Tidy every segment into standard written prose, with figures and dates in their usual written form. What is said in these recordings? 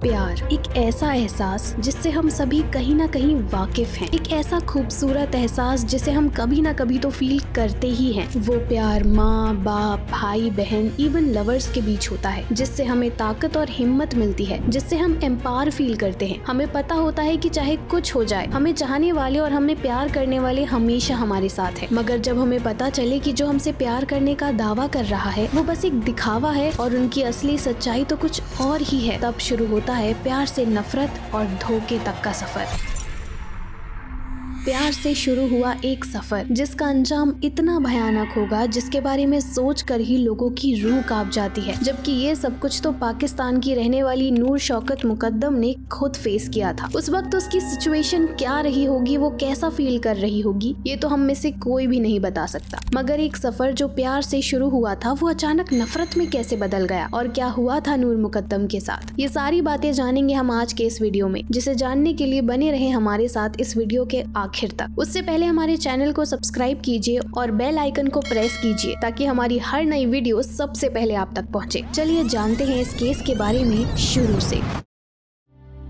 प्यार एक ऐसा एहसास जिससे हम सभी कहीं ना कहीं वाकिफ हैं। एक ऐसा खूबसूरत एहसास जिसे हम कभी ना कभी तो फील करते ही हैं। वो प्यार माँ बाप भाई बहन इवन लवर्स के बीच होता है, जिससे हमें ताकत और हिम्मत मिलती है, जिससे हम एम्पावर फील करते हैं। हमें पता होता है कि चाहे कुछ हो जाए, हमें चाहने वाले और हमें प्यार करने वाले हमेशा हमारे साथ है। मगर जब हमें पता चले कि जो हमसे प्यार करने का दावा कर रहा है वो बस एक दिखावा है और उनकी असली सच्चाई तो कुछ और ही है, तब शुरू होता है प्यार से नफरत और धोखे तक का सफर। प्यार से शुरू हुआ एक सफर जिसका अंजाम इतना भयानक होगा जिसके बारे में सोच कर ही लोगों की रूह कांप जाती है। जबकि ये सब कुछ तो पाकिस्तान की रहने वाली नूर शौकत मुकद्दम ने खुद फेस किया था। उस वक्त उसकी सिचुएशन क्या रही होगी, वो कैसा फील कर रही होगी, ये तो हम में से कोई भी नहीं बता सकता। मगर एक सफर जो प्यार से शुरू हुआ था वो अचानक नफरत में कैसे बदल गया और क्या हुआ था नूर मुकद्दम के साथ, ये सारी बातें जानेंगे हम आज के इस वीडियो में, जिसे जानने के लिए बने रहे हमारे साथ इस वीडियो के आखिर तक। उससे पहले हमारे चैनल को सब्सक्राइब कीजिए और बेल आइकन को प्रेस कीजिए ताकि हमारी हर नई वीडियो सबसे पहले आप तक पहुंचे। चलिए जानते हैं इस केस के बारे में शुरू से।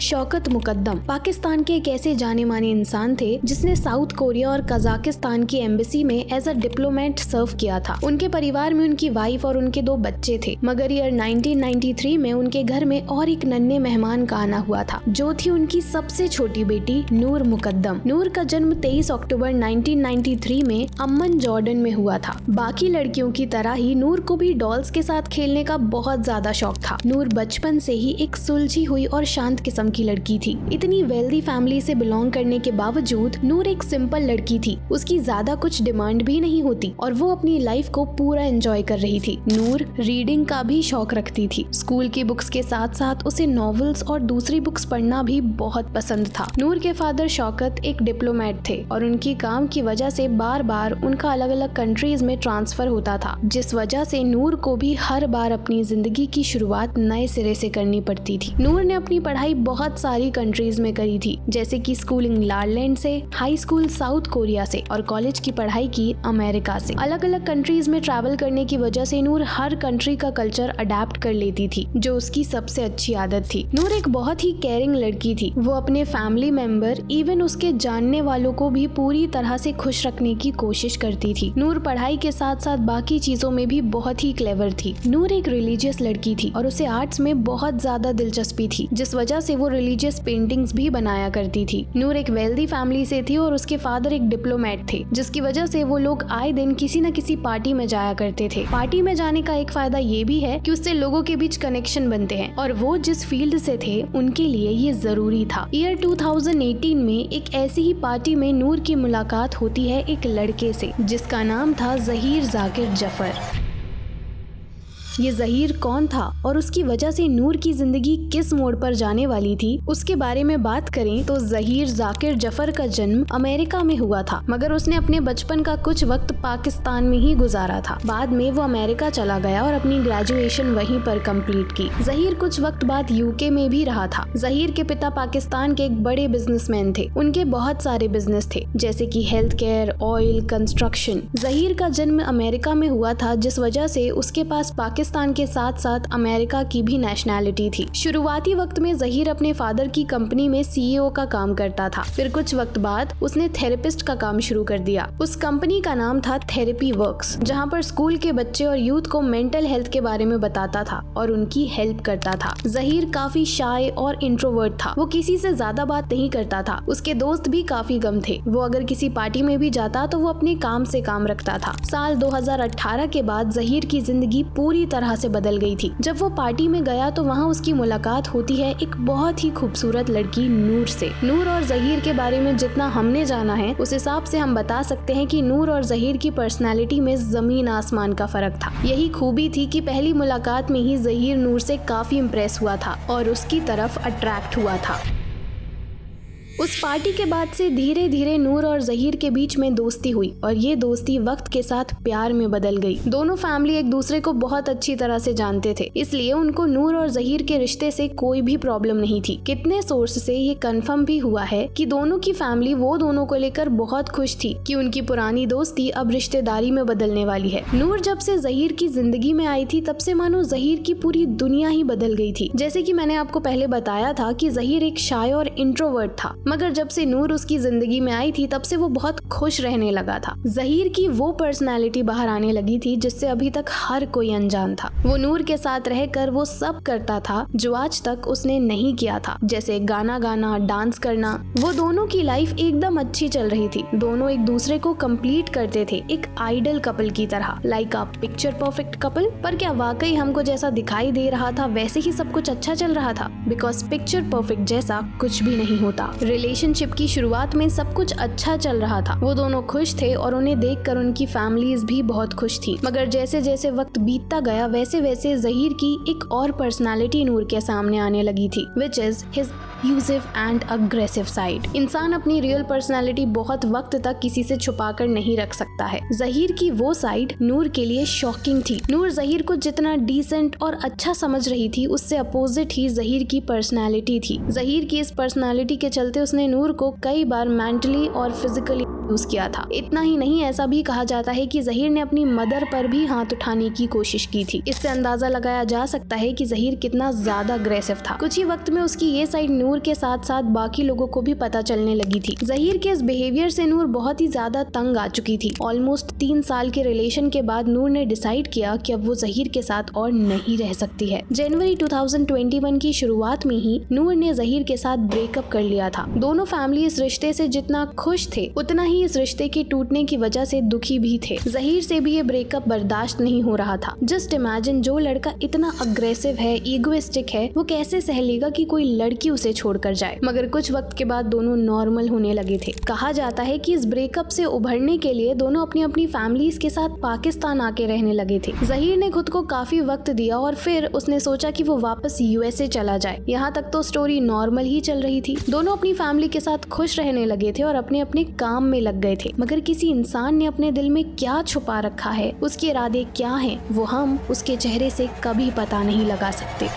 शौकत मुकद्दम पाकिस्तान के एक ऐसे जाने माने इंसान थे जिसने साउथ कोरिया और कजाकिस्तान की एम्बेसी में एज अ डिप्लोमेट सर्व किया था। उनके परिवार में उनकी वाइफ और उनके 2 बच्चे थे। मगर ईयर 1993 में उनके घर में और एक नन्हे मेहमान का आना हुआ था, जो थी उनकी सबसे छोटी बेटी नूर मुकद्दम। नूर का जन्म 23 अक्टूबर 1993 में अम्मन जॉर्डन में हुआ था। बाकी लड़कियों की तरह ही नूर को भी डॉल्स के साथ खेलने का बहुत ज्यादा शौक था। नूर बचपन से ही एक सुलझी हुई और शांत किस्म की लड़की थी। इतनी वेल्दी फैमिली से बिलोंग करने के बावजूद नूर एक सिंपल लड़की थी। उसकी ज्यादा कुछ डिमांड भी नहीं होती और वो अपनी लाइफ को पूरा एंजॉय कर रही थी। नूर रीडिंग का भी शौक रखती थी। स्कूल की बुक्स के साथ साथ उसे नॉवेल्स और दूसरी बुक्स पढ़ना भी बहुत पसंद था। नूर के फादर शौकत एक डिप्लोमेट थे और उनकी काम की वजह से बार बार उनका अलग अलग कंट्रीज में ट्रांसफर होता था, जिस वजह से नूर को भी हर बार अपनी जिंदगी की शुरुआत नए सिरे से करनी पड़ती थी। नूर ने अपनी पढ़ाई बहुत सारी कंट्रीज में करी थी, जैसे कि स्कूलिंग लारलैंड से, हाई स्कूल साउथ कोरिया से और कॉलेज की पढ़ाई की अमेरिका से। अलग अलग कंट्रीज में ट्रैवल करने की वजह से नूर हर कंट्री का कल्चर अडेप्ट कर लेती थी, जो उसकी सबसे अच्छी आदत थी। नूर एक बहुत ही केयरिंग लड़की थी। वो अपने फैमिली मेंबर इवन उसके जानने वालों को भी पूरी तरह से खुश रखने की कोशिश करती थी। नूर पढ़ाई के साथ साथ बाकी चीजों में भी बहुत ही क्लेवर थी। नूर एक रिलीजियस लड़की थी और उसे आर्ट्स में बहुत ज्यादा दिलचस्पी थी, जिस वजह से वो रिलीजियस पेंटिंग्स भी बनाया करती थी। नूर एक वेल्दी फैमिली से थी और उसके फादर एक डिप्लोमेट थे, जिसकी वजह से वो लोग आए दिन किसी न किसी पार्टी में जाया करते थे। पार्टी में जाने का एक फायदा ये भी है कि उससे लोगों के बीच कनेक्शन बनते हैं और वो जिस फील्ड से थे उनके लिए ये जरूरी था। ईयर 2018 में एक ऐसी ही पार्टी में नूर की मुलाकात होती है एक लड़के से जिसका नाम था जहीर जाकिर जफर। ये जहीर कौन था और उसकी वजह से नूर की जिंदगी किस मोड़ पर जाने वाली थी, उसके बारे में बात करें तो जहीर जाकिर जफर का जन्म अमेरिका में हुआ था, मगर उसने अपने बचपन का कुछ वक्त पाकिस्तान में ही गुजारा था। बाद में वो अमेरिका चला गया और अपनी ग्रेजुएशन वहीं पर कंप्लीट की। जहीर कुछ वक्त बाद यूके में भी रहा था। जहीर के पिता पाकिस्तान के एक बड़े बिजनेसमैन थे। उनके बहुत सारे बिजनेस थे, जैसे कि health care, oil, construction. Zaheer का जन्म अमेरिका में हुआ था, जिस वजह से उसके पास पाकिस्तान के साथ साथ अमेरिका की भी नेशनैलिटी थी। शुरुआती वक्त में जहीर अपने फादर की कंपनी में सीईओ का काम करता था। फिर कुछ वक्त बाद उसने थेरेपिस्ट का काम शुरू कर दिया। उस कंपनी का नाम था थेरेपी वर्क्स, जहां पर स्कूल के बच्चे और यूथ को मेंटल हेल्थ के बारे में बताता था और उनकी हेल्प करता था। जहीर काफी शाय और इंट्रोवर्ट था। वो किसी से ज्यादा बात नहीं करता था। उसके दोस्त भी काफी कम थे। वो अगर किसी पार्टी में भी जाता तो वो अपने काम से काम रखता था। साल 2018 के बाद जहीर की जिंदगी पूरी तरह से बदल गई थी। जब वो पार्टी में गया तो वहाँ उसकी मुलाकात होती है एक बहुत ही खूबसूरत लड़की नूर से। नूर और जहीर के बारे में जितना हमने जाना है उस हिसाब से हम बता सकते हैं कि नूर और जहीर की पर्सनालिटी में जमीन आसमान का फर्क था। यही खूबी थी कि पहली मुलाकात में ही जहीर नूर से काफी इम्प्रेस हुआ था और उसकी तरफ अट्रैक्ट हुआ था। उस पार्टी के बाद से धीरे धीरे नूर और जहीर के बीच में दोस्ती हुई और ये दोस्ती वक्त के साथ प्यार में बदल गई। दोनों फैमिली एक दूसरे को बहुत अच्छी तरह से जानते थे, इसलिए उनको नूर और जहीर के रिश्ते से कोई भी प्रॉब्लम नहीं थी। कितने सोर्स से ये कंफर्म भी हुआ है कि दोनों की फैमिली वो दोनों को लेकर बहुत खुश थी कि उनकी पुरानी दोस्ती अब रिश्तेदारी में बदलने वाली है। नूर जब से जहीर की जिंदगी में आई थी तब से मानो जहीर की पूरी दुनिया ही बदल गई थी। जैसे कि मैंने आपको पहले बताया था कि जहीर एक शाय और इंट्रोवर्ट था, मगर जब से नूर उसकी जिंदगी में आई थी तब से वो बहुत खुश रहने लगा था। जहीर की वो पर्सनालिटी बाहर आने लगी थी जिससे अभी तक हर कोई अनजान था। वो नूर के साथ रहकर वो सब करता था जो आज तक उसने नहीं किया था, जैसे गाना गाना, डांस करना। वो दोनों की लाइफ एकदम अच्छी चल रही थी। दोनों एक दूसरे को कंप्लीट करते थे, एक आइडल कपल की तरह, like a picture perfect couple. पर क्या वाकई हमको जैसा दिखाई दे रहा था वैसे ही सब कुछ अच्छा चल रहा था? बिकॉज पिक्चर परफेक्ट जैसा कुछ भी नहीं होता। रिलेशनशिप की शुरुआत में सब कुछ अच्छा चल रहा था, वो दोनों खुश थे और उन्हें देखकर उनकी फैमिलीज भी बहुत खुश थी। मगर जैसे जैसे वक्त बीतता गया वैसे वैसे जहीर की एक और पर्सनालिटी नूर के सामने आने लगी थी, which is his abusive and aggressive side. इंसान अपनी रियल पर्सनालिटी बहुत वक्त तक किसी से छुपा कर नहीं रख सकता है। जहीर की वो साइड नूर के लिए शॉकिंग थी। नूर जहीर को जितना डिसेंट और अच्छा समझ रही थी उससे अपोजिट ही जहीर की पर्सनालिटी थी। जहीर की इस पर्सनालिटी के चलते उसने नूर को कई बार मेंटली और फिजिकली यूज किया था। इतना ही नहीं, ऐसा भी कहा जाता है कि जहीर ने अपनी मदर पर भी हाथ उठाने की कोशिश की थी। इससे अंदाजा लगाया जा सकता है कि जहीर कितना ज्यादा अग्रेसिव था। कुछ ही वक्त में उसकी ये साइड नूर के साथ साथ बाकी लोगों को भी पता चलने लगी थी। जहीर के इस बिहेवियर से नूर बहुत ही ज्यादा तंग आ चुकी थी। ऑलमोस्ट 3 साल के रिलेशन के बाद नूर ने डिसाइड किया कि अब वो जहीर के साथ और नहीं रह सकती है। जनवरी 2021 की शुरुआत में ही नूर ने जहीर के साथ ब्रेकअप कर लिया था। दोनों फैमिली इस रिश्ते से जितना खुश थे उतना ही इस रिश्ते के टूटने की वजह से दुखी भी थे। जहीर से भी ये ब्रेकअप बर्दाश्त नहीं हो रहा था। जस्ट इमेजिन, जो लड़का इतना अग्रेसिव है, इगोइस्टिक है, वो कैसे सह लेगा कि कोई लड़की उसे छोड़कर जाए। मगर कुछ वक्त के बाद दोनों नॉर्मल होने लगे थे। कहा जाता है कि इस ब्रेकअप से उभरने के लिए दोनों अपनी अपनी फैमिलीज के साथ पाकिस्तान आके रहने लगे थे। जहीर ने खुद को काफी वक्त दिया और फिर उसने सोचा कि वो वापस यूएसए चला जाए। यहाँ तक तो स्टोरी नॉर्मल ही चल रही थी। दोनों अपनी फैमिली के साथ खुश रहने लगे थे और अपने अपने काम में लग गए थे। मगर किसी इंसान ने अपने दिल में क्या छुपा रखा है, उसके इरादे क्या हैं, वो हम उसके चेहरे से कभी पता नहीं लगा सकते।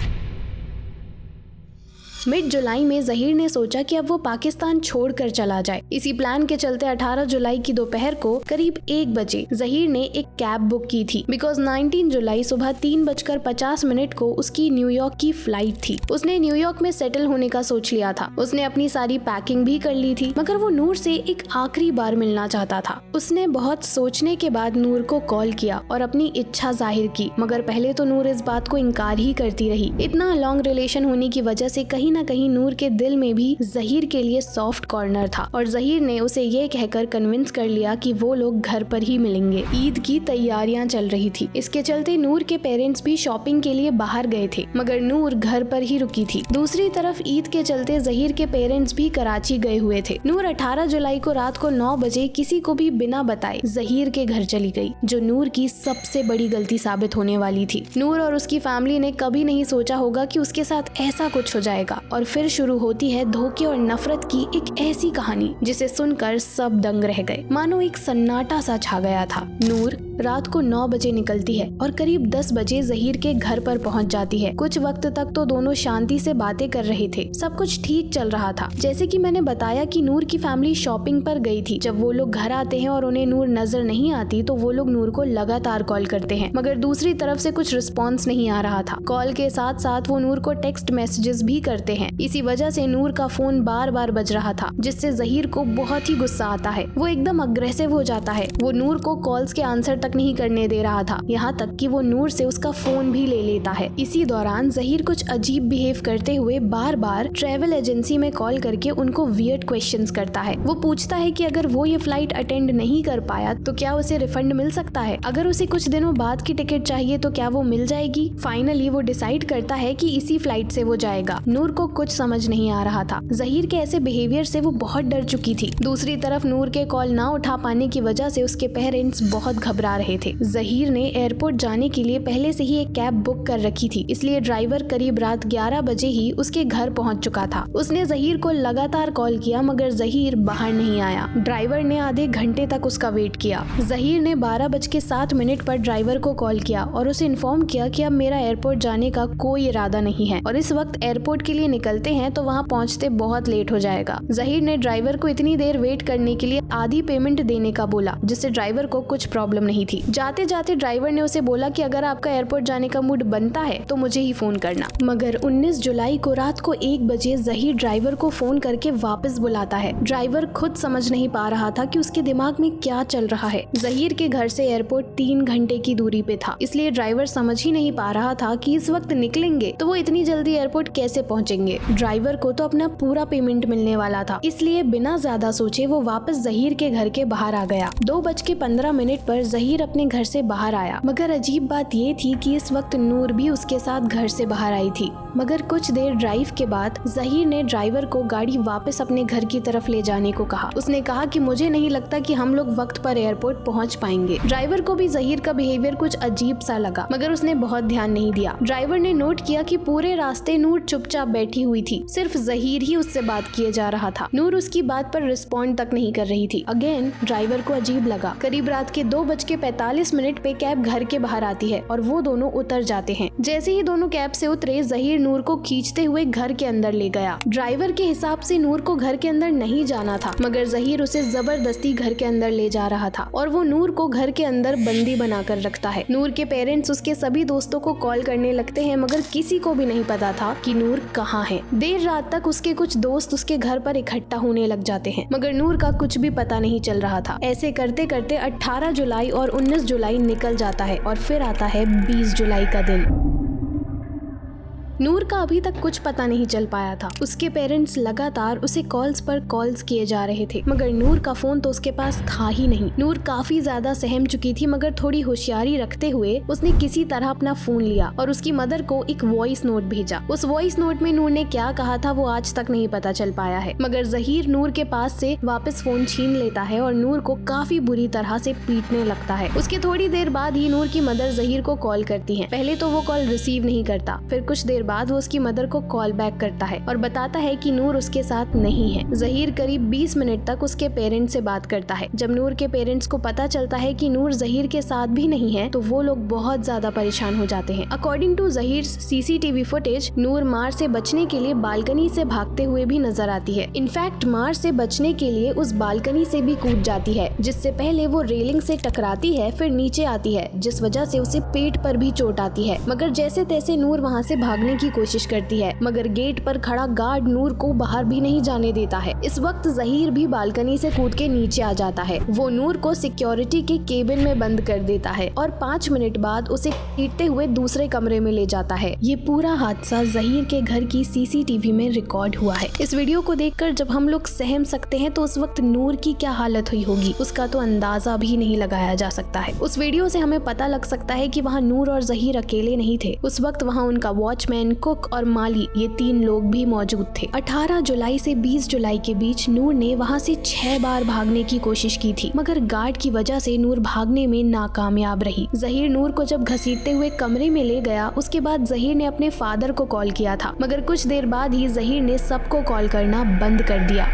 मिड जुलाई में जहीर ने सोचा कि अब वो पाकिस्तान छोड़कर चला जाए। इसी प्लान के चलते 18 जुलाई की दोपहर को करीब 1 बजे जहीर ने एक कैब बुक की थी, बिकॉज 19 जुलाई सुबह 3:50 को उसकी न्यूयॉर्क की फ्लाइट थी। उसने न्यूयॉर्क में सेटल होने का सोच लिया था। उसने अपनी सारी पैकिंग भी कर ली थी, मगर वो नूर से एक आखिरी बार मिलना चाहता था। उसने बहुत सोचने के बाद नूर को कॉल किया और अपनी इच्छा जाहिर की, मगर पहले तो नूर इस बात को इनकार ही करती रही। इतना लॉन्ग रिलेशन होने की वजह से कहीं न कहीं नूर के दिल में भी जहीर के लिए सॉफ्ट कॉर्नर था और जहीर ने उसे ये कहकर कन्विंस कर लिया कि वो लोग घर पर ही मिलेंगे। ईद की तैयारियां चल रही थी, इसके चलते नूर के पेरेंट्स भी शॉपिंग के लिए बाहर गए थे, मगर नूर घर पर ही रुकी थी। दूसरी तरफ ईद के चलते जहीर के पेरेंट्स भी कराची गए हुए थे। नूर 18 जुलाई को रात को 9 बजे किसी को भी बिना बताए जहीर के घर चली गई, जो नूर की सबसे बड़ी गलती साबित होने वाली थी। नूर और उसकी फैमिली ने कभी नहीं सोचा होगा कि उसके साथ ऐसा कुछ हो जाएगा और फिर शुरू होती है धोखे और नफरत की एक ऐसी कहानी जिसे सुनकर सब दंग रह गए। मानो एक सन्नाटा सा छा गया था। नूर रात को 9 बजे निकलती है और करीब 10 बजे जहीर के घर पर पहुंच जाती है। कुछ वक्त तक तो दोनों शांति से बातें कर रहे थे, सब कुछ ठीक चल रहा था। जैसे कि मैंने बताया कि नूर की फैमिली शॉपिंग पर गई थी। जब वो लोग घर आते हैं और उन्हें नूर नजर नहीं आती तो वो लोग नूर को लगातार कॉल करते हैं, मगर दूसरी तरफ से कुछ रिस्पॉन्स नहीं आ रहा था। कॉल के साथ साथ वो नूर को टेक्स्ट मैसेजेस भी करते हैं। इसी वजह से नूर का फोन बार बार बज रहा था, जिससे जहीर को बहुत ही गुस्सा आता है। वो एकदम अग्रेसिव हो जाता है। वो नूर को कॉल्स के आंसर तक नहीं करने दे रहा था, यहाँ तक कि वो नूर से उसका फोन भी ले लेता है। इसी दौरान जहीर कुछ अजीब बिहेव करते हुए बार बार ट्रेवल एजेंसी में कॉल करके उनको वियर्ड क्वेश्चंस करता है। वो पूछता है कि अगर वो ये फ्लाइट अटेंड नहीं कर पाया तो क्या उसे रिफंड मिल सकता है, अगर उसे कुछ दिनों बाद की टिकट चाहिए तो क्या वो मिल जाएगी। फाइनली वो डिसाइड करता है कि इसी फ्लाइट से वो जाएगा। नूर को कुछ समझ नहीं आ रहा था। जहीर के ऐसे बिहेवियर से वो बहुत डर चुकी थी। दूसरी तरफ नूर के कॉल ना उठा पाने की वजह से उसके पेरेंट्स बहुत घबरा रहे थे। जहीर ने एयरपोर्ट जाने के लिए पहले से ही एक कैब बुक कर रखी थी, इसलिए ड्राइवर करीब रात 11 बजे ही उसके घर पहुंच चुका था। उसने जहीर को लगातार कॉल किया मगर जहीर बाहर नहीं आया। ड्राइवर ने आधे घंटे तक उसका वेट किया। जहीर ने 12:07 पर ड्राइवर को कॉल किया और उसे इन्फॉर्म किया कि अब मेरा एयरपोर्ट जाने का कोई इरादा नहीं है और इस वक्त एयरपोर्ट के लिए निकलते हैं तो वहाँ पहुँचते बहुत लेट हो जाएगा। जहीर ने ड्राइवर को इतनी देर वेट करने के लिए आधी पेमेंट देने का बोला, जिससे ड्राइवर को कुछ प्रॉब्लम नहीं थी। जाते जाते ड्राइवर ने उसे बोला कि अगर आपका एयरपोर्ट जाने का मूड बनता है तो मुझे ही फोन करना। मगर 19 जुलाई को रात को 1 बजे जहीर ड्राइवर को फोन करके वापस बुलाता है। ड्राइवर खुद समझ नहीं पा रहा था कि उसके दिमाग में क्या चल रहा है। जहीर के घर से एयरपोर्ट 3 घंटे की दूरी पे था, इसलिए ड्राइवर समझ ही नहीं पा रहा था कि इस वक्त निकलेंगे तो वो इतनी जल्दी एयरपोर्ट कैसे पहुंचेंगे। ड्राइवर को तो अपना पूरा पेमेंट मिलने वाला था, इसलिए बिना ज्यादा सोचे वो वापस जहीर के घर के बाहर आ गया। 2:15 पर जहीर अपने घर से बाहर आया, मगर अजीब बात ये थी कि इस वक्त नूर भी उसके साथ घर से बाहर आई थी। मगर कुछ देर ड्राइव के बाद जहीर ने ड्राइवर को गाड़ी वापस अपने घर की तरफ ले जाने को कहा। उसने कहा कि मुझे नहीं लगता कि हम लोग वक्त पर एयरपोर्ट पहुंच पाएंगे। ड्राइवर को भी जहीर का बिहेवियर कुछ अजीब सा लगा, मगर उसने बहुत ध्यान नहीं दिया। ड्राइवर ने नोट किया कि पूरे रास्ते नूर चुपचाप बैठी हुई थी, सिर्फ जहीर ही उससे बात किए जा रहा था। नूर उसकी बात पर रिस्पॉन्ड तक नहीं कर रही थी। अगेन ड्राइवर को अजीब लगा। करीब रात के 2:45 पे कैब घर के बाहर आती है और वो दोनों उतर जाते हैं। जैसे ही दोनों कैब से उतरे जहीर नूर को खींचते हुए घर के अंदर ले गया। ड्राइवर के हिसाब से नूर को घर के अंदर नहीं जाना था, मगर जहीर उसे जबरदस्ती घर के अंदर ले जा रहा था और वो नूर को घर के अंदर बंदी बनाकर रखता है। नूर के पेरेंट्स उसके सभी दोस्तों को कॉल करने लगते हैं, मगर किसी को भी नहीं पता था कि नूर कहाँ है। देर रात तक उसके कुछ दोस्त उसके घर पर इकट्ठा होने लग जाते हैं, मगर नूर का कुछ भी पता नहीं चल रहा था। ऐसे करते करते 18 जुलाई और 19 जुलाई निकल जाता है और फिर आता है 20 जुलाई का दिन। नूर का अभी तक कुछ पता नहीं चल पाया था। उसके पेरेंट्स लगातार उसे कॉल्स पर कॉल्स किए जा रहे थे, मगर नूर का फोन तो उसके पास था ही नहीं। नूर काफी ज्यादा सहम चुकी थी, मगर थोड़ी होशियारी रखते हुए उसने किसी तरह अपना फोन लिया और उसकी मदर को एक वॉइस नोट भेजा। उस वॉइस नोट में नूर ने क्या कहा था वो आज तक नहीं पता चल पाया है, मगर जहीर नूर के पास से वापस फोन छीन लेता है और नूर को काफी बुरी तरह से पीटने लगता है। उसके थोड़ी देर बाद ही नूर की मदर जहीर को कॉल करती है। पहले तो वो कॉल रिसीव नहीं करता, फिर कुछ देर बाद वो उसकी मदर को कॉल बैक करता है और बताता है कि नूर उसके साथ नहीं है। जहीर करीब 20 मिनट तक उसके पेरेंट्स से बात करता है। जब नूर के पेरेंट्स को पता चलता है कि नूर जहीर के साथ भी नहीं है तो वो लोग बहुत ज्यादा परेशान हो जाते हैं। According to Zaheer CCTV footage, Noor मार से बचने के लिए बालकनी से भागते हुए भी नजर आती है। इनफैक्ट मार से बचने के लिए उस बालकनी से भी कूद जाती है, जिससे पहले वो रेलिंग से टकराती है, फिर नीचे आती है, जिस वजह से उसे पेट पर भी चोट आती है। मगर जैसे तैसे नूर वहाँ से भागने की कोशिश करती है, मगर गेट पर खड़ा गार्ड नूर को बाहर भी नहीं जाने देता है। इस वक्त जहीर भी बालकनी से कूद के नीचे आ जाता है। वो नूर को सिक्योरिटी के केबिन में बंद कर देता है और 5 मिनट बाद उसे पीटते हुए दूसरे कमरे में ले जाता है। ये पूरा हादसा जहीर के घर की सीसीटीवी में रिकॉर्ड हुआ है। इस वीडियो को देखकर जब हम लोग सहम सकते हैं तो उस वक्त नूर की क्या हालत हुई होगी उसका तो अंदाजा भी नहीं लगाया जा सकता है। उस वीडियो से हमें पता लग सकता है कि वहाँ नूर और जहीर अकेले नहीं थे। उस वक्त वहाँ उनका वॉचमैन, कुक और माली, ये 3 लोग भी मौजूद थे। 18 जुलाई से 20 जुलाई के बीच नूर ने वहाँ से 6 बार भागने की कोशिश की थी, मगर गार्ड की वजह से नूर भागने में नाकामयाब रही। जहीर नूर को जब घसीटते हुए कमरे में ले गया, उसके बाद जहीर ने अपने फादर को कॉल किया था, मगर कुछ देर बाद ही जहीर ने सबको कॉल करना बंद कर दिया।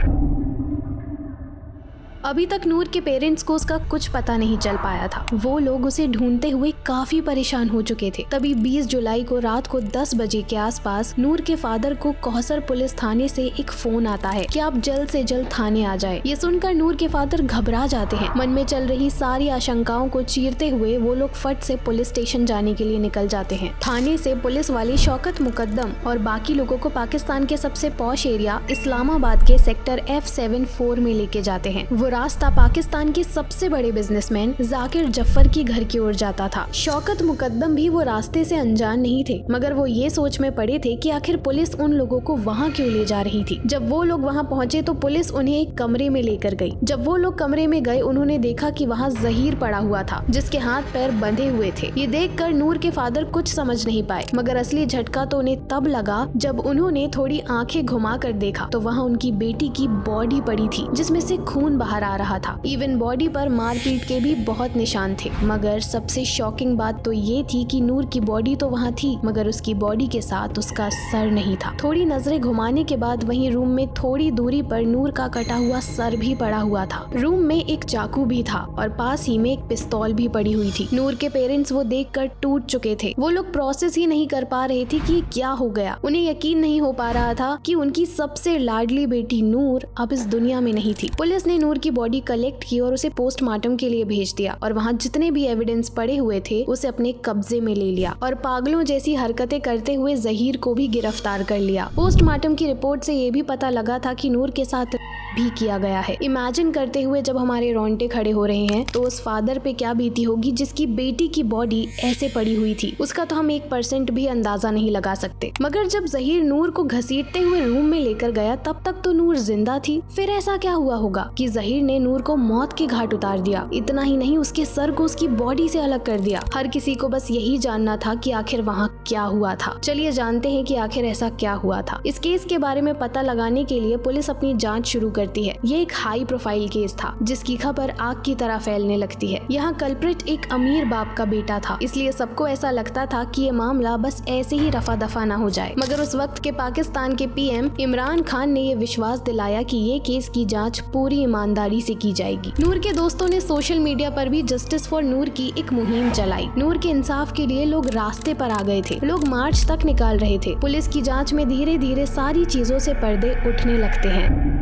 अभी तक नूर के पेरेंट्स को उसका कुछ पता नहीं चल पाया था। वो लोग उसे ढूंढते हुए काफी परेशान हो चुके थे। तभी 20 जुलाई को रात को 10 बजे के आसपास नूर के फादर को कौसर पुलिस थाने से एक फोन आता है कि आप जल्द से जल्द थाने आ जाए। ये सुनकर नूर के फादर घबरा जाते हैं। मन में चल रही सारी आशंकाओं को चीरते हुए वो लोग फट से पुलिस स्टेशन जाने के लिए निकल जाते हैं। थाने से पुलिस वाले शौकत मुकद्दम और बाकी लोगों को पाकिस्तान के सबसे पॉश एरिया इस्लामाबाद के सेक्टर F74 में लेके जाते हैं। वो रास्ता पाकिस्तान के सबसे बड़े बिजनेसमैन जाकिर जफर की घर की ओर जाता था। शौकत मुकद्दम भी वो रास्ते से अनजान नहीं थे, मगर वो ये सोच में पड़े थे कि आखिर पुलिस उन लोगों को वहाँ क्यों ले जा रही थी। जब वो लोग वहाँ पहुँचे तो पुलिस उन्हें एक कमरे में लेकर गई। जब वो लोग कमरे में गए उन्होंने देखा कि वहाँ जहीर पड़ा हुआ था, जिसके हाथ पैर बंधे हुए थे। ये देखकर नूर के फादर कुछ समझ नहीं पाए, मगर असली झटका तो उन्हें तब लगा जब उन्होंने थोड़ी आंखें घुमा कर देखा तो वहाँ उनकी बेटी की बॉडी पड़ी थी, जिसमें से खून बाहर आ रहा था। इवन बॉडी पर मारपीट के भी बहुत निशान थे। मगर सबसे शॉकिंग बात तो ये थी कि नूर की बॉडी तो वहाँ थी, मगर उसकी बॉडी के साथ उसका सर नहीं था। थोड़ी नजरें घुमाने के बाद वहीं रूम में थोड़ी दूरी पर नूर का कटा हुआ सर भी पड़ा हुआ था। रूम में एक चाकू भी था और पास ही में एक पिस्तौल भी पड़ी हुई थी। नूर के पेरेंट्स वो देखकर टूट चुके थे। वो लोग प्रोसेस ही नहीं कर पा रहे थे कि ये क्या हो गया। उन्हें यकीन नहीं हो पा रहा था कि उनकी सबसे लाडली बेटी नूर अब इस दुनिया में नहीं थी। पुलिस ने नूर की बॉडी कलेक्ट की और उसे पोस्टमार्टम के लिए भेज दिया और वहाँ जितने भी एविडेंस पड़े हुए थे उसे अपने कब्जे में ले लिया और पागलों जैसी हरकतें करते हुए जहीर को भी गिरफ्तार कर लिया। पोस्टमार्टम की रिपोर्ट से ये भी पता लगा था कि नूर के साथ भी किया गया है। इमेजिन करते हुए जब हमारे रोंगटे खड़े हो रहे हैं तो उस फादर पे क्या बीती होगी जिसकी बेटी की बॉडी ऐसे पड़ी हुई थी। उसका तो हम 1% भी अंदाजा नहीं लगा सकते। मगर जब जहीर नूर को घसीटते हुए रूम में लेकर गया तब तक तो नूर जिंदा थी। फिर ऐसा क्या हुआ होगा कि जहीर ने नूर को मौत के घाट उतार दिया। इतना ही नहीं, उसके सर को उसकी बॉडी से अलग कर दिया। हर किसी को बस यही जानना था कि आखिर वहाँ क्या हुआ था। चलिए जानते हैं कि आखिर ऐसा क्या हुआ था। इस केस के बारे में पता लगाने के लिए पुलिस अपनी जांच शुरू करती है। ये एक हाई प्रोफाइल केस था जिसकी खबर आग की तरह फैलने लगती है। यहाँ कल्प्रिट एक अमीर बाप का बेटा था, इसलिए सबको ऐसा लगता था कि ये मामला बस ऐसे ही रफा दफा ना हो जाए। मगर उस वक्त के पाकिस्तान के पीएम इमरान खान ने ये विश्वास दिलाया कि ये केस की जांच पूरी ईमानदारी से की जाएगी। नूर के दोस्तों ने सोशल मीडिया पर भी जस्टिस फॉर नूर की एक मुहिम चलाई। नूर के इंसाफ के लिए लोग रास्ते पर आ गए थे। लोग मार्च तक निकाल रहे थे। पुलिस की जांच में धीरे धीरे सारी चीजों से पर्दे उठने लगते हैं।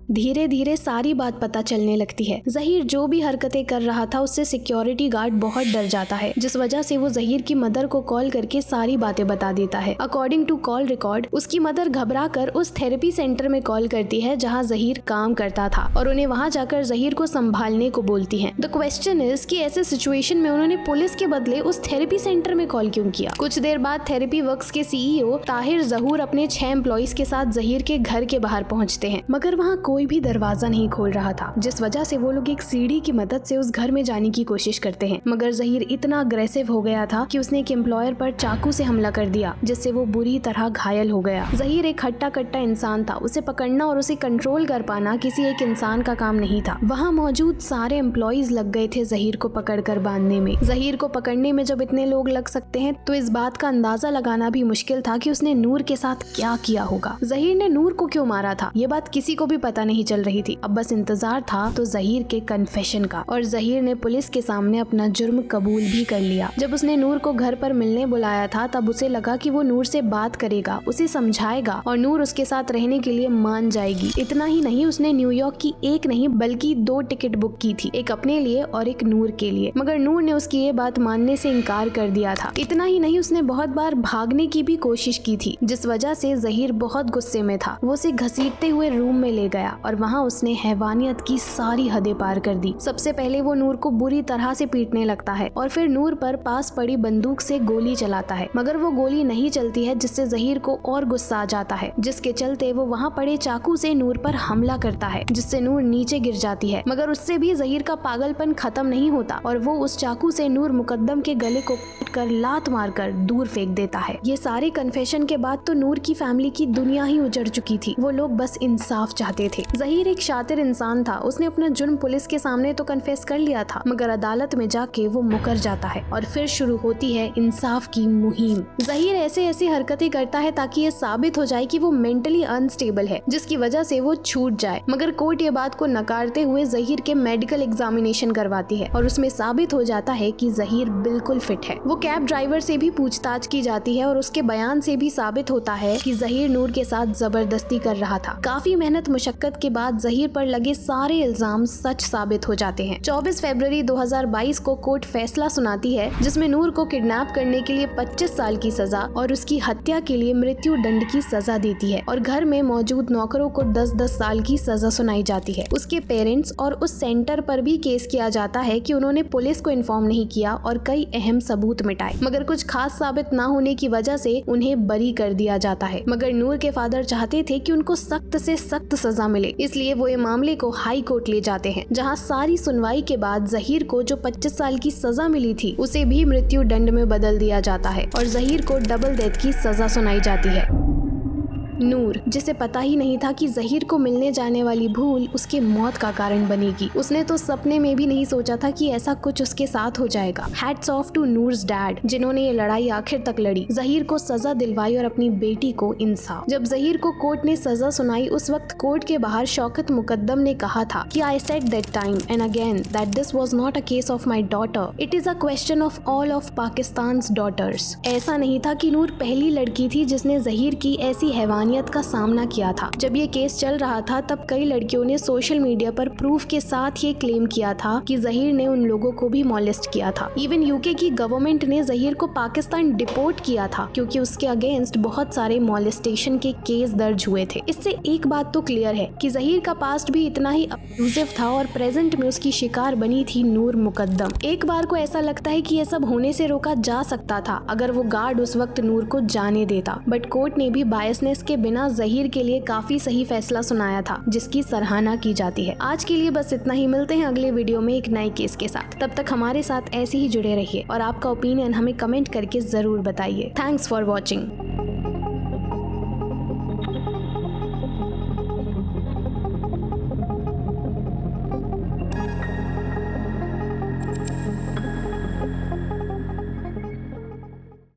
धीरे धीरे सारी बात पता चलने लगती है। जहीर जो भी हरकतें कर रहा था उससे सिक्योरिटी गार्ड बहुत डर जाता है, जिस वजह से वो जहीर की मदर को कॉल करके सारी बातें बता देता है। अकॉर्डिंग टू कॉल रिकॉर्ड उसकी मदर घबरा कर उस थेरेपी सेंटर में कॉल करती है जहाँ जहीर काम करता था और उन्हें वहाँ जाकर जहीर को संभालने को बोलती है। द क्वेश्चन इज कि ऐसे सिचुएशन में उन्होंने पुलिस के बदले उस थेरेपी सेंटर में कॉल क्यों किया। कुछ देर बाद थेरेपी वर्क्स के सीईओ ताहिर जहूर अपने 6 एम्प्लॉइज के साथ जहीर के घर के बाहर पहुँचते हैं, मगर वहाँ कोई भी दरवाजा नहीं खोल रहा था, जिस वजह से वो लोग एक सीढ़ी की मदद से उस घर में जाने की कोशिश करते हैं। मगर जहीर इतना अग्रेसिव हो गया था कि उसने एक एम्प्लॉयर पर चाकू से हमला कर दिया, जिससे वो बुरी तरह घायल हो गया। जहीर एक हट्टा कट्टा इंसान था, उसे पकड़ना और उसे कंट्रोल कर पाना किसी एक इंसान का काम नहीं था। वहाँ मौजूद सारे एम्प्लॉइज लग गए थे जहीर को पकड़ कर बांधने में। जहीर को पकड़ने में जब इतने लोग लग सकते हैं तो इस बात का अंदाजा लगाना भी मुश्किल था कि उसने नूर के साथ क्या किया होगा। जहीर ने नूर को क्यों मारा था ये बात किसी को भी पता नहीं चल रही थी। अब बस इंतजार था तो जहीर के कन्फेशन का, और जहीर ने पुलिस के सामने अपना जुर्म कबूल भी कर लिया। जब उसने नूर को घर पर मिलने बुलाया था तब उसे लगा कि वो नूर से बात करेगा, उसे समझाएगा और नूर उसके साथ रहने के लिए मान जाएगी। इतना ही नहीं, उसने न्यूयॉर्क की एक नहीं बल्कि 2 टिकट बुक की थी, एक अपने लिए और एक नूर के लिए। मगर नूर ने उसकी ये बात मानने से इनकार कर दिया था। इतना ही नहीं, उसने बहुत बार भागने की भी कोशिश की थी, जिस वजह से जहीर बहुत गुस्से में था। वो उसे घसीटते हुए रूम में ले गया और वहाँ उसने हैवानियत की सारी हदें पार कर दी। सबसे पहले वो नूर को बुरी तरह से पीटने लगता है और फिर नूर पर पास पड़ी बंदूक से गोली चलाता है, मगर वो गोली नहीं चलती है, जिससे जहीर को और गुस्सा आ जाता है, जिसके चलते वो वहाँ पड़े चाकू से नूर पर हमला करता है, जिससे नूर नीचे गिर जाती है। मगर उससे भी जहीर का पागलपन खत्म नहीं होता और वो उस चाकू से नूर मुकद्दम के गले को कर लात मारकर दूर फेंक देता है। ये सारे कन्फेशन के बाद तो नूर की फैमिली की दुनिया ही उजड़ चुकी थी। वो लोग बस इंसाफ चाहते थे। जहीर एक शातिर इंसान था, उसने अपना जुर्म पुलिस के सामने तो कन्फेस कर लिया था, मगर अदालत में जाके वो मुकर जाता है और फिर शुरू होती है इंसाफ की मुहिम। जहीर ऐसे ऐसी हरकतें करता है ताकि ये साबित हो जाए कि वो मेंटली अनस्टेबल है, जिसकी वजह से वो छूट जाए। मगर कोर्ट ये बात को नकारते हुए जहीर के मेडिकल एग्जामिनेशन करवाती है और उसमें साबित हो जाता है कि जहीर बिल्कुल फिट है। वो कैब ड्राइवर से भी पूछताछ की जाती है और उसके बयान से भी साबित होता है कि जहीर नूर के साथ जबरदस्ती कर रहा था। काफी मेहनत मुशक्कत मशक्कत के बाद जहीर पर लगे सारे इल्जाम सच साबित हो जाते हैं। 24 फरवरी 2022 को कोर्ट फैसला सुनाती है जिसमें नूर को किडनैप करने के लिए 25 साल की सजा और उसकी हत्या के लिए मृत्यु दंड की सजा देती है और घर में मौजूद नौकरों को 10-10 साल की सजा सुनाई जाती है। उसके पेरेंट्स और उस सेंटर पर भी केस किया जाता है कि उन्होंने पुलिस को इन्फॉर्म नहीं किया और कई अहम सबूत मिटाए, मगर कुछ खास साबित न होने की वजह से उन्हें बरी कर दिया जाता है। मगर नूर के फादर चाहते थे कि उनको सख्त से सख्त सजा मिले, इसलिए वो ये मामले को हाई कोर्ट ले जाते हैं, जहां सारी सुनवाई के बाद जहीर को जो 25 साल की सजा मिली थी उसे भी मृत्यु दंड में बदल दिया जाता है और जहीर को डबल डेथ की सजा सुनाई जाती है। नूर, जिसे पता ही नहीं था कि जहीर को मिलने जाने वाली भूल उसके मौत का कारण बनेगी। उसने तो सपने में भी नहीं सोचा था कि ऐसा कुछ उसके साथ हो जाएगा। Hats off to Noor's dad, जिन्होंने ये लड़ाई आखिर तक लड़ी, जहीर को सजा दिलवाई और अपनी बेटी को इंसाफ। जब जहीर को कोर्ट ने सजा सुनाई उस वक्त कोर्ट के बाहर शौकत मुकद्दम ने कहा था कि I said that time and again that this was not a case of my daughter, it is a question of all of Pakistan's daughters. ऐसा नहीं था कि नूर पहली लड़की थी जिसने जहीर की ऐसी हैवानियत का सामना किया था। जब ये केस चल रहा था तब कई लड़कियों ने सोशल मीडिया पर प्रूफ के साथ ये क्लेम किया था कि जहीर ने उन लोगों को भी मॉलेस्ट किया था। इवन यूके की गवर्नमेंट ने जहीर को पाकिस्तान डिपोर्ट किया था क्योंकि उसके अगेंस्ट बहुत सारे मॉलेस्टेशन के केस दर्ज हुए थे। इससे एक बात तो क्लियर है कि जहीर का पास्ट भी इतना ही अब्यूजिव था और प्रेजेंट में उसकी शिकार बनी थी नूर मुकद्दम। एक बार को ऐसा लगता है कि ये सब होने से रोका जा सकता था अगर वो गार्ड उस वक्त नूर को जाने देता, बट कोर्ट ने भी बायसनेस के बिना जहीर के लिए काफी सही फैसला सुनाया था, जिसकी सराहना की जाती है। आज के लिए बस इतना ही, मिलते हैं अगले वीडियो में एक नए केस के साथ। तब तक हमारे साथ ऐसे ही जुड़े रहिए और आपका ओपिनियन हमें कमेंट करके जरूर बताइए। Thanks for watching.